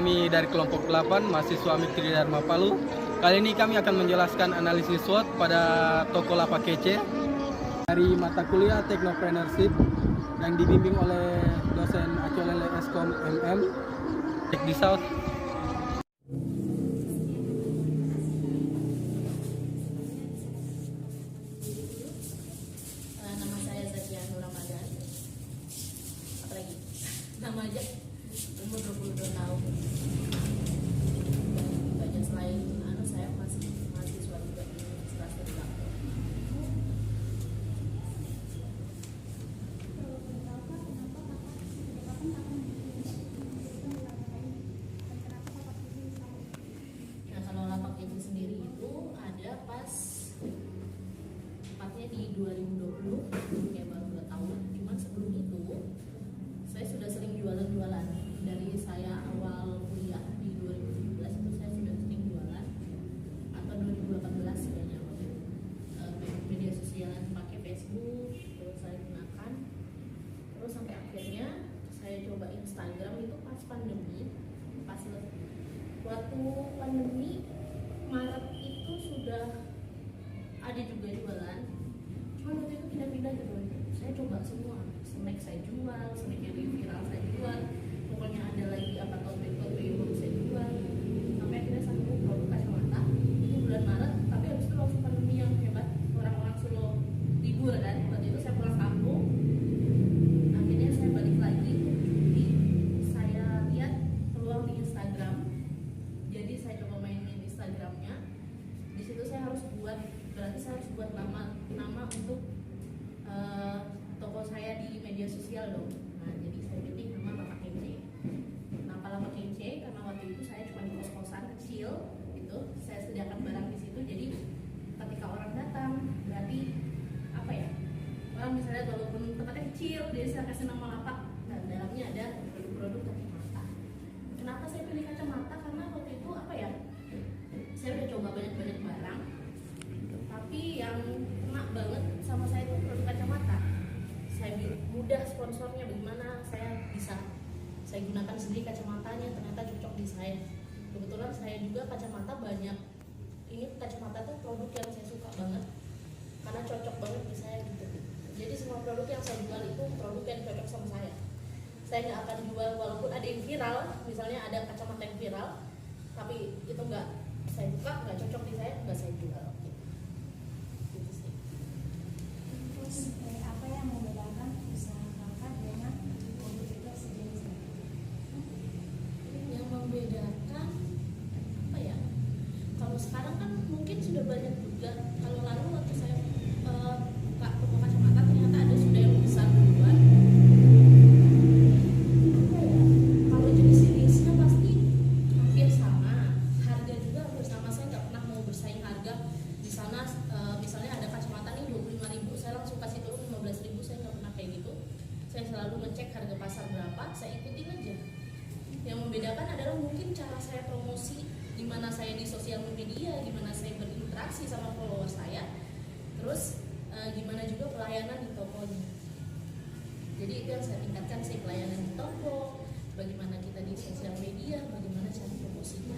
kami dari kelompok 8 mahasiswa Amik Tridharma Palu. Kali ini kami akan menjelaskan analisis SWOT pada toko lapak kece dari mata kuliah Technopreneurship yang dibimbing oleh dosen Acolele Eskom MM Tech di South. Nama saya Zakia Nur Ramadan. Apalagi nama aja, umur 22 tahun. Banyak selain saya masih mahasiswa juga di Universitas Trisakti. Nah, kalau lapak kece sendiri itu ada pas tepatnya di 2020, kayak baru 2 tahun. Cuman sebelum itu saya sudah sering jualan-jualan. Dari saya awal kuliah di 2017 itu saya sudah sering jualan, atau 2018 kayaknya waktu itu. Media sosial yang pakai Facebook terus saya gunakan, terus sampai akhirnya saya coba Instagram itu pas pandemi. Pas waktu pandemi Maret itu sudah ada juga jualan, cuma waktu itu pindah-pindah gitu. Saya coba semua, snack saya jual, snack yang viral saya jual, pokoknya ada lagi apa tote-tote yang baru saya jual, sampai akhirnya satu produk kacamata itu bulan Maret. Tapi habis itu waktu pandemi yang hebat, orang-orang suruh libur kan, waktu itu saya pulang kampung, akhirnya saya balik lagi di saya lihat peluang di Instagram, jadi saya coba mainin Instagramnya. Di situ saya harus buat, berarti saya harus buat nama untuk toko saya di media sosial dong. Nah, jadi saya pilih nama Lapak Kece. Kenapa Lapak Kece? Karena waktu itu saya cuma di kos-kosan kecil gitu, saya sediakan barang di situ. Jadi ketika orang datang, berarti apa ya? Orang misalnya walaupun tempatnya kecil, dia saya kasih nama lapak, dan dalamnya ada produk-produk kacamata. Kenapa saya pilih kacamata? Karena waktu itu apa ya? Saya udah coba banyak-banyak barang, tapi yang kena banget sama saya itu produk kacamata. Saya mudah sponsornya, bagaimana saya bisa saya gunakan sendiri kacamatanya, ternyata cocok di saya. Kebetulan saya juga kacamata banyak, ini kacamata tuh produk yang saya suka banget karena cocok banget di saya gitu. Jadi semua produk yang saya jual itu produk yang cocok sama saya. Saya nggak akan jual walaupun ada yang viral, misalnya ada kacamata yang viral, tapi itu nggak saya suka, nggak cocok di saya, nggak saya jual. Gitu sih. Terus apa yang membedakan usaha kakak dengan produk itu sendiri? Yang membedakan apa ya? Kalau sekarang kan mungkin sudah banyak juga. Kalau lalu waktu saya buka toko kacamata, ternyata ada sudah yang besar duluan. Apa ya? Kalau jenis-jenisnya pasti hampir sama, harga juga hampir sama. Saya nggak pernah mau bersaing harga di sana. Misalnya ada kacamata nih 25.000, saya langsung kasih turun 15.000. Saya nggak pernah kayak gitu. Saya selalu ngecek harga pasar berapa, saya ikutin aja. Yang membedakan adalah mungkin cara saya promosi, gimana saya di sosial media, gimana saya berinteraksi sama follower saya, terus gimana juga pelayanan di tokonya. Jadi itu yang saya tingkatkan sih, pelayanan di toko, bagaimana kita di sosial media, bagaimana cara promosinya.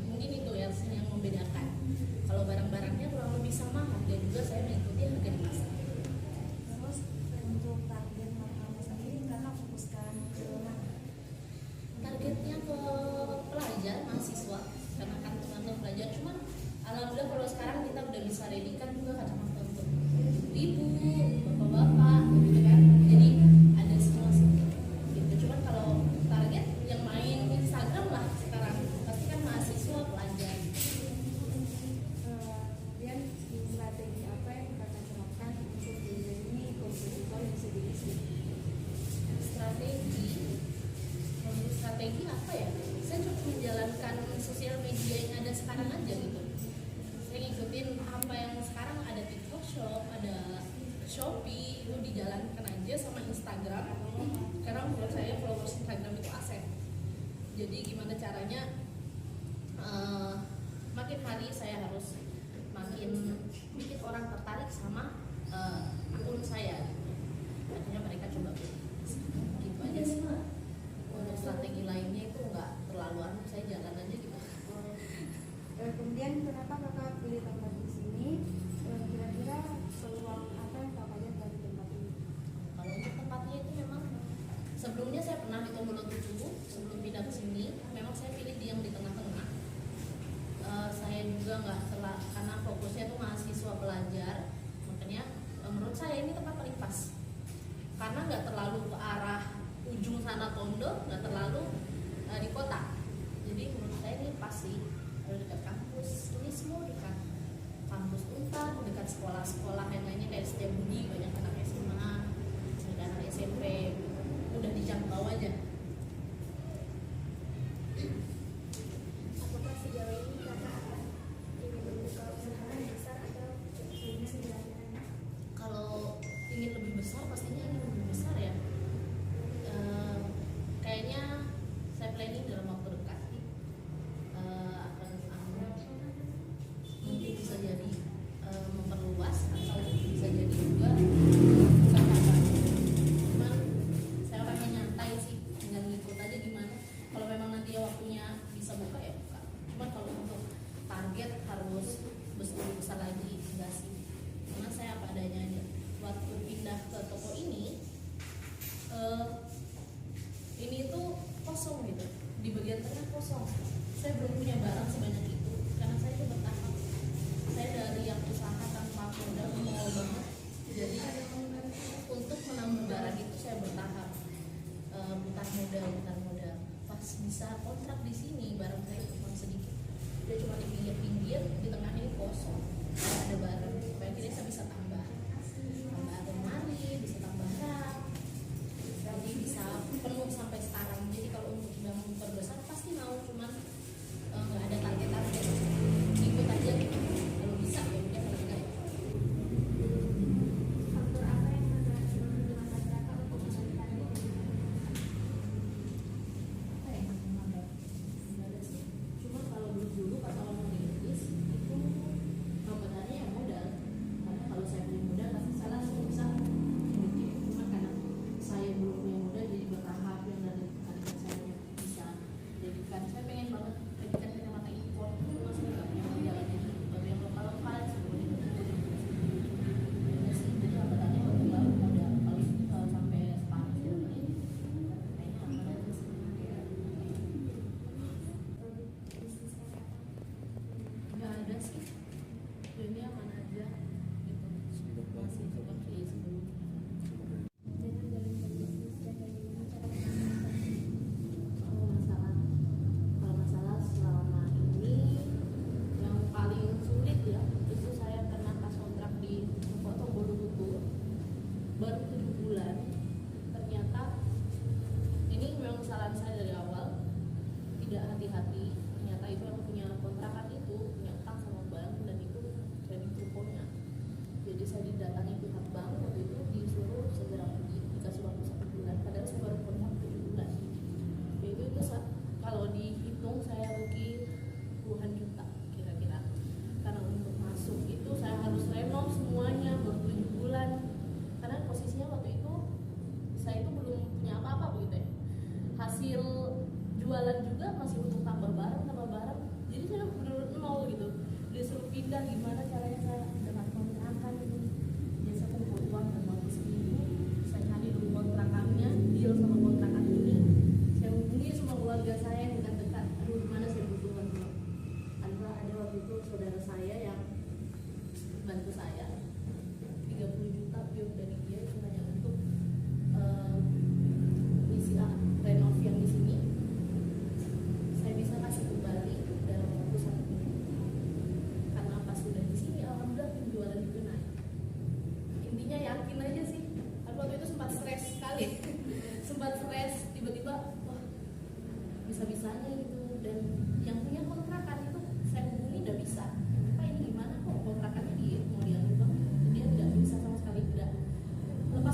Mungkin itu yang membedakan. Kalau barang-barangnya kurang lebih sama, harga juga saya mengikuti harga di pasar. Terus untuk target kamu sendiri kakak fokuskan ke mana? Targetnya ke pelajar, mahasiswa, karena kan teman-teman pelajar. Cuman alhamdulillah kalau sekarang kita udah bisa ready-kan juga kacamata untuk ibu, bapak-bapak, gitu kan. Jadi ada semua sih. Gitu. Cuman kalau target yang main Instagram lah sekarang, pasti kan mahasiswa, pelajar. Kemudian strategi apa yang kakak terapkan untuk menjadi kompetitor yang bisa diisi? Strategi apa ya? Saya coba menjalankan sosial media yang ada sekarang aja gitu. Saya ngikutin apa yang sekarang ada, TikTok Shop, ada Shopee, itu dijalankan aja sama Instagram. Karena menurut saya followers Instagram itu aset. Jadi gimana caranya makin hari saya harus makin bikin orang tertarik sama akun saya. Akhirnya mereka coba gitu aja sih. Untuk strategi lainnya itu nggak terlalu terlalu anu, saya jalan aja gitu. Kemudian kenapa kakak pilih tempat di sini? Kira-kira peluang apa yang kakak lihat dari tempat ini? Kalau untuk tempatnya itu memang sebelumnya saya pernah di Tombolo 7 sebelum pindah ke sini. Memang saya pilih yang di tengah-tengah. Saya juga nggak karena fokusnya tuh mahasiswa pelajar, makanya menurut saya ini tempat paling pas karena nggak terlalu ke arah ujung sana Tondo, nggak terlalu di kota. Jadi menurut saya ini pas sih, dekat kampus, ini semua dekat kampus Unpad, dekat sekolah-sekolah yang lainnya kayak Setiabudi, banyak anak SMA, banyak anak SMP, udah dijangkau aja. Apakah sejauh ini kakak akan ingin membuka usaha yang besar atau ingin sederhana? Kalau ingin lebih besar, pastinya ingin lebih besar ya. Kayaknya saya planning dalam waktu dekat akan mungkin bisa jadi memperluas atau bisa jadi juga bukan apa. Cuman saya orangnya nyantai sih, tinggal ngikut aja gimana. Kalau memang nanti waktunya bisa buka ya buka. Cuman kalau untuk target harus besar lagi enggak sih. Karena saya apa adanya aja. Waktu pindah ke toko ini tuh kosong gitu, di bagian tengah kosong. Saya belum punya barang sebanyak itu karena saya itu bertahap. Saya dari yang usaha tanpa modal mau banget, jadi untuk menambah barang itu saya bertahap, bukan modal. Pas bisa kontrak di sini barang saya cuma sedikit, dia cuma di pinggir, di tengah ini kosong, nggak ada barang. Supaya akhirnya saya bisa tambah lemari, bisa tambah rak, jadi bisa penuh sampai sekarang. Jadi kalau untuk yang memperbesar pasti mau, cuman nggak ada target, ikut aja gitu. Kalau bisa ya udah, kalau enggak ya. Faktor apa yang menghambat kakak untuk melanjutkan ini? Apa ya yang menghambat? Nggak ada sih. Cuma kalau dulu pas awal mau dirintis itu hambatannya yang modal. Karena kalau saya punya modal pasti saya langsung bisa bikin. Cuma karena saya belum punya modal, jadi bertahap yang dari adik saya bisa jadikan. Saya pengen banget jadikan kacamata impor, cuma saya nggak punya modal aja. Baru yang lokal sebelum itu. Ya sih, jadi hambatannya waktu lalu modal. Kalau sampai sekarang sih kayaknya hambatannya sih. Bisnis kakak? Nggak ada sih, ini aman aja gitu, masih seperti sebelumnya. Dengan jalankan bisnis dan bagaimana cara menjalankan? Kalau masalah selama ini yang paling sulit ya itu saya pernah pas kontrak di Foto Borobudur baru 7 bulan. Ternyata ini memang kesalahan saya dari awal, tidak hati-hati. Ternyata itu yang punya kontrakan itu punya utang sama bank, dan itu kredit rukonya. Jadi saya didatangi pihak bank waktu itu, disuruh segera pergi, dikasih waktu 1 bulan, padahal saya baru kontrak 7 bulan. Itu kalau dihitung saya rugi puluhan juta kira-kira. Karena untuk masuk itu saya harus renov semuanya baru 7 bulan. Karena posisinya waktu itu saya itu belum punya apa-apa begitu ya. Hasil jualan juga masih untuk tambah barang. Jadi saya benar-benar nol gitu. Disuruh pindah, gimana caranya saya dapat kontrakan gitu. Jadi saya kumpul uang dan waktu seminggu saya cari dulu kontrakannya, deal sama kontrakan ini. Saya hubungi semua keluarga saya yang dekat-dekat. Aduh, gimana saya butuh bantuan. Ada waktu itu saudara saya yang bantu saya 30 juta pure dari dia, itu hanya untuk isi renov yang di sini. Saya bisa kasih kembali dalam waktu 1 minggu. Karena pas sudah di sini, alhamdulillah penjualan juga naik. Intinya yakin aja sih. Tapi waktu itu sempat stres sekali. Sempat stres, tiba-tiba wah bisa-bisanya gitu. Dan yang punya kontrakan itu saya hubungi udah bisa. Pak ini gimana kok kontrakannya mau diambil bang? Dia tidak bisa sama sekali, tidak. Lepas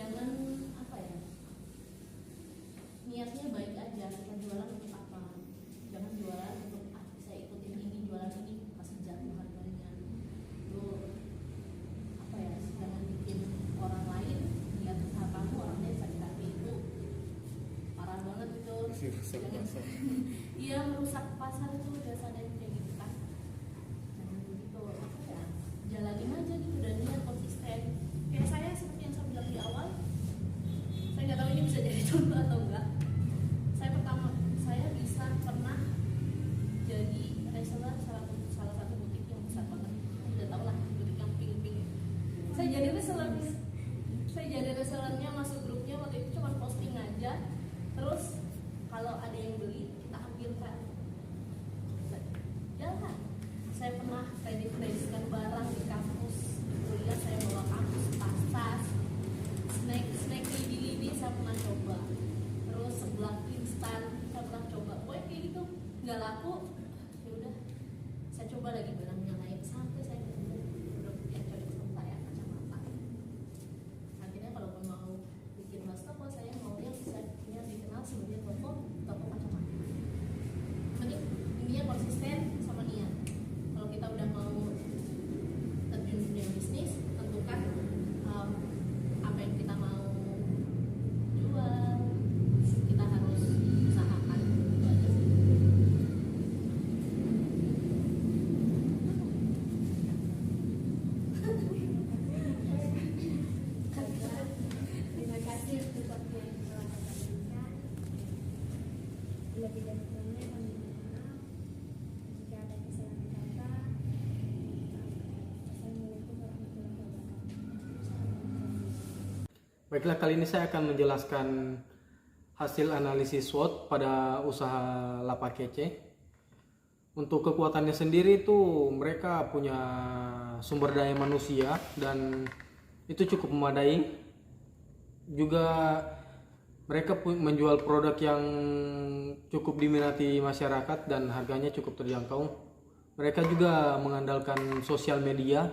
jangan apa ya, niatnya baik aja, kita jualan untuk apa, jangan jualan untuk saya ikutin ini, jualan ini pasti jatuh harganya. Lu apa ya, jangan bikin orang lain lihat usaha kamu, orang lain sakit hati, itu parah banget itu. Jangan iya, merusak pasar itu udah sadar kayak gitu kan. Jangan begitu, apa ya, jalanin aja gitu dan niat konsisten. Kayak saya seperti yang saya bilang di awal, saya nggak tahu ini bisa jadi contoh atau enggak. Saya bisa pernah jadi reseller salah satu butik yang besar banget. Udah tau lah, butik yang pink-pink. Saya jadi resellernya, masuk grupnya. Waktu itu cuma posting aja, terus kalau ada yang beli kita ambil kan. Jalan. Saya pernah kredit-kreditkan barang di kampus kuliah, saya bawa kampus, tas, snack lidi saya pernah coba, terus seblak instan saya pernah coba. Pokoknya kayak gitu nggak laku, ya udah saya coba lagi barang yang lain sampai saya ketemu produk yang cocok sama saya, kacamata. Akhirnya kalaupun mau bikin mas toko, saya maunya bisa punya dikenal sebagai toko kacamata. Mending intinya konsisten sama niat. Kalau kita udah mau terjun dunia bisnis, tentukan apa yang kita mau jual, kita harus usahakan, itu aja sih. Terima kasih untuk waktu yang telah Kakak berikan. Lebih dari kurangnya kami mohon maaf. Jika ada kesalahan kata, Assalamualaikum warahmatullahi wabarakatuh. Baiklah, kali ini saya akan menjelaskan hasil analisis SWOT pada usaha Lapak Kece. Untuk kekuatannya sendiri itu mereka punya sumber daya manusia dan itu cukup memadai. Juga mereka menjual produk yang cukup diminati masyarakat dan harganya cukup terjangkau. Mereka juga mengandalkan sosial media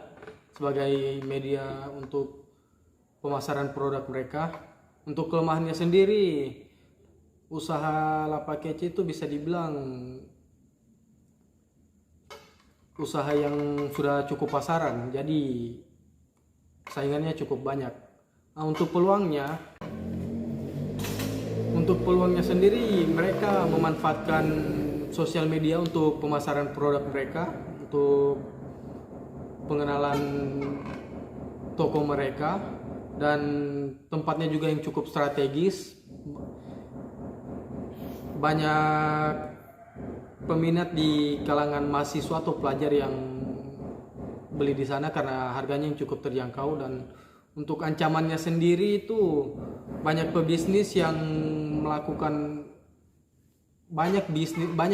sebagai media untuk pemasaran produk mereka. Untuk kelemahannya sendiri, usaha Lapak Kece itu bisa dibilang usaha yang sudah cukup pasaran, jadi saingannya cukup banyak. Nah, untuk peluangnya sendiri, mereka memanfaatkan sosial media untuk pemasaran produk mereka, untuk pengenalan toko mereka, dan tempatnya juga yang cukup strategis. Banyak peminat di kalangan mahasiswa atau pelajar yang beli di sana karena harganya yang cukup terjangkau. Dan untuk ancamannya sendiri itu banyak pebisnis yang melakukan banyak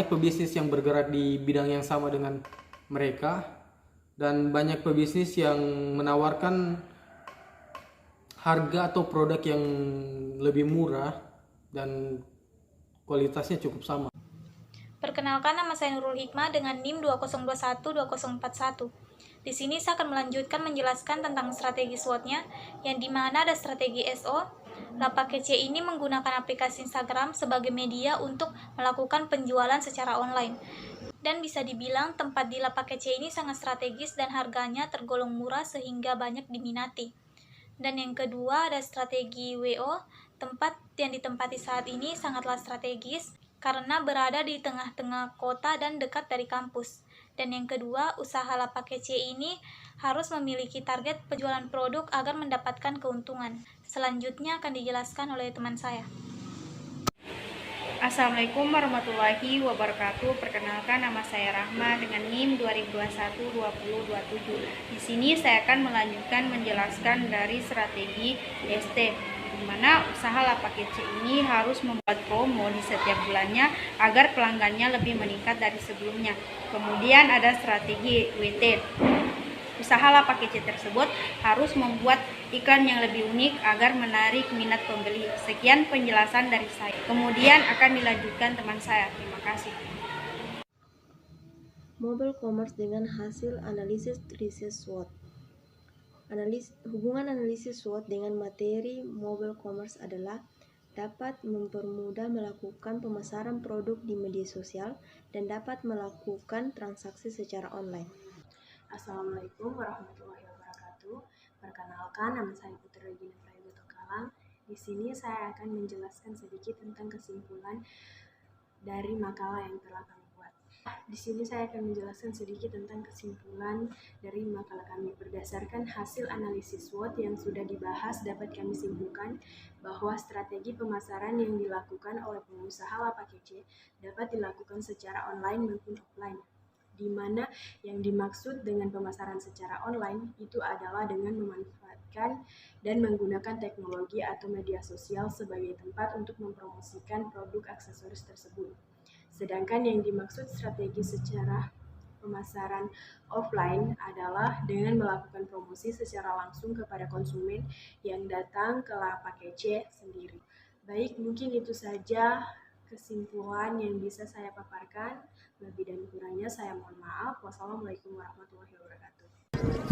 pebisnis yang bergerak di bidang yang sama dengan mereka, dan banyak pebisnis yang menawarkan harga atau produk yang lebih murah dan kualitasnya cukup sama. Perkenalkan, nama saya Nurul Hikmah dengan NIM 2021-2041. Di sini saya akan melanjutkan menjelaskan tentang strategi SWOT-nya, yang dimana ada strategi SO. Lapak Kece ini menggunakan aplikasi Instagram sebagai media untuk melakukan penjualan secara online. Dan bisa dibilang tempat di Lapak Kece ini sangat strategis dan harganya tergolong murah sehingga banyak diminati. Dan yang kedua ada strategi WO. Tempat yang ditempati saat ini sangatlah strategis karena berada di tengah-tengah kota dan dekat dari kampus. Dan yang kedua, usaha Lapak Kece ini harus memiliki target penjualan produk agar mendapatkan keuntungan. Selanjutnya akan dijelaskan oleh teman saya. Assalamualaikum warahmatullahi wabarakatuh. Perkenalkan, nama saya Rahma dengan NIM 2021-2027. Di sini saya akan melanjutkan menjelaskan dari strategi ST, di mana usaha Lapak Kece ini harus membuat promo di setiap bulannya agar pelanggannya lebih meningkat dari sebelumnya. Kemudian ada strategi WT. Usaha Lapak Kece tersebut harus membuat iklan yang lebih unik agar menarik minat pembeli. Sekian penjelasan dari saya. Kemudian akan dilanjutkan teman saya. Terima kasih. Mobile commerce dengan hasil analisis riset SWOT. Hubungan analisis SWOT dengan materi mobile commerce adalah dapat mempermudah melakukan pemasaran produk di media sosial dan dapat melakukan transaksi secara online. Assalamualaikum warahmatullahi wabarakatuh. Perkenalkan, nama saya Putri Regina Prayoga Tokalang. Di sini saya akan menjelaskan sedikit tentang kesimpulan dari makalah yang telah kami buat. Di sini saya akan menjelaskan sedikit tentang kesimpulan dari makalah kami. Berdasarkan hasil analisis SWOT yang sudah dibahas, dapat kami simpulkan bahwa strategi pemasaran yang dilakukan oleh pengusaha lapak kece dapat dilakukan secara online maupun offline. Di mana yang dimaksud dengan pemasaran secara online itu adalah dengan memanfaatkan dan menggunakan teknologi atau media sosial sebagai tempat untuk mempromosikan produk aksesoris tersebut. Sedangkan yang dimaksud strategi secara pemasaran offline adalah dengan melakukan promosi secara langsung kepada konsumen yang datang ke lapak kece sendiri. Baik, mungkin itu saja kesimpulan yang bisa saya paparkan. Lebih dan kurangnya saya mohon maaf. Wassalamualaikum warahmatullahi wabarakatuh.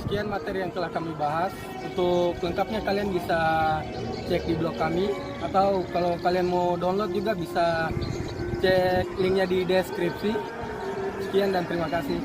Sekian materi yang telah kami bahas. Untuk lengkapnya kalian bisa cek di blog kami, atau kalau kalian mau download juga bisa cek linknya di deskripsi. Sekian dan terima kasih.